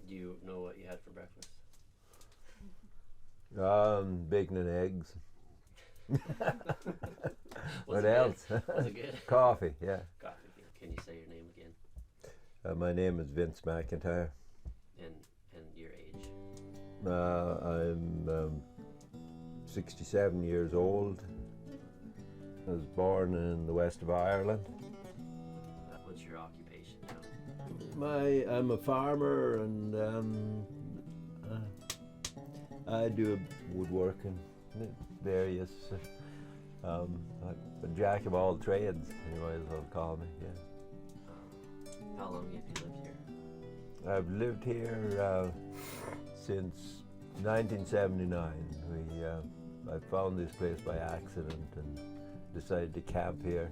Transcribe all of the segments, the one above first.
Do you know what you had for breakfast? Bacon and eggs. Was What it else? good? Was it good? Coffee, yeah. Coffee. Can you say your name again? My name is Vince McIntyre. And your age? I'm 67 years old. I was born in the west of Ireland. What's your occupation now? I'm a farmer, and I do woodworking, various. A jack of all trades, you might as well call me. Yeah. How long have you lived here? I've lived here since 1979. I found this place by accident and decided to camp here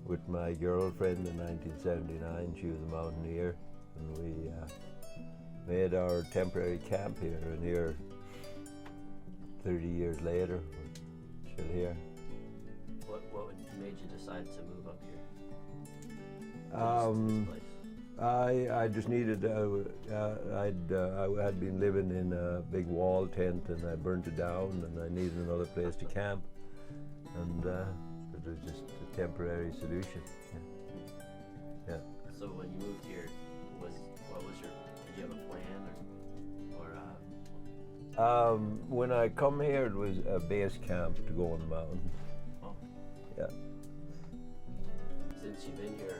with my girlfriend in 1979. She was a mountaineer, and we made our temporary camp here. And here, 30 years later, we're still here. What made you decide to move up here? This place? I just needed. I had been living in a big wall tent, and I burnt it down, and I needed another place to camp, and it was just a temporary solution. Yeah. Yeah. So when you moved here, did you have a plan or When I come here, it was a base camp to go on the mountain. Oh. Yeah. Since you've been here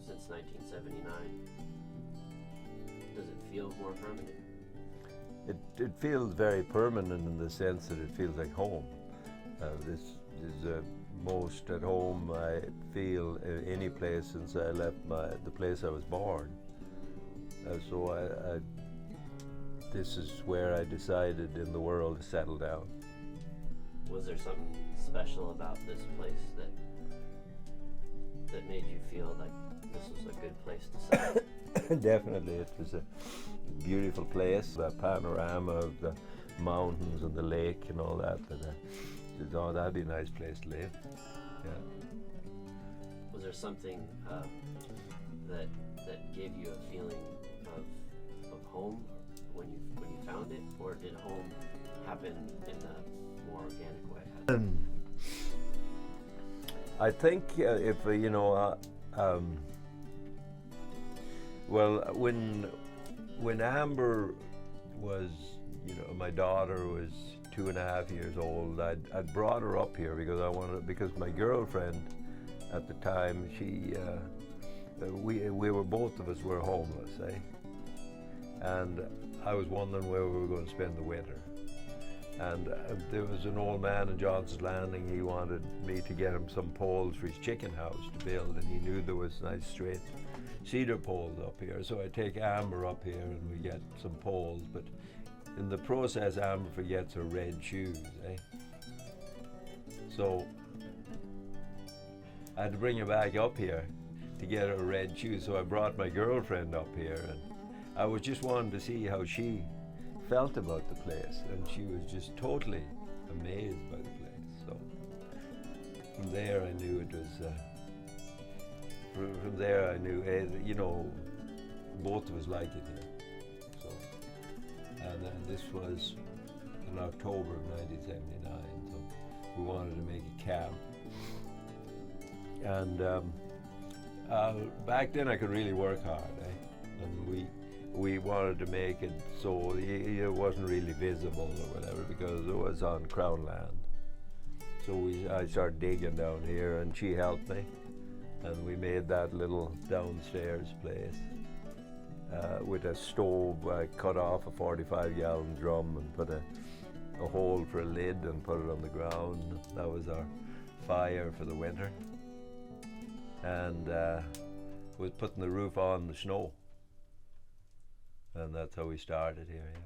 since 1979, does it feel more permanent? It feels very permanent in the sense that it feels like home. This is the most at home I feel any place since I left the place I was born. So this is where I decided in the world to settle down. Was there something special about this place that made you feel like this was a good place to settle? Definitely, it was a beautiful place. The panorama of the mountains and the lake and all that. Oh, that'd be a nice place to live. Yeah. Was there something that gave you a feeling of home when you found it, or did home happen in a more organic way? I think if well, when Amber was, my daughter was 2.5 years old, I'd brought her up here because my girlfriend at the time, we were, both of us were homeless, and I was wondering where we were going to spend the winter. And there was an old man in Johnson's Landing. He wanted me to get him some poles for his chicken house to build, and he knew there was nice straight cedar poles up here. So I take Amber up here and we get some poles, but in the process Amber forgets her red shoes. So I had to bring her back up here to get her red shoes. So I brought my girlfriend up here, and I was just wanting to see how she felt about the place, and she was just totally amazed by the place. So from there I knew it was from there I knew both of us liked it here. So, and then this was in October of 1979, so we wanted to make a camp. And back then I could really work hard, and we wanted to make it so it wasn't really visible or whatever, because it was on Crown land. So I started digging down here, and she helped me, and we made that little downstairs place with a stove. I cut off a 45-gallon drum and put a hole for a lid and put it on the ground. That was our fire for the winter, and was putting the roof on the snow. And that's how we started here, yeah.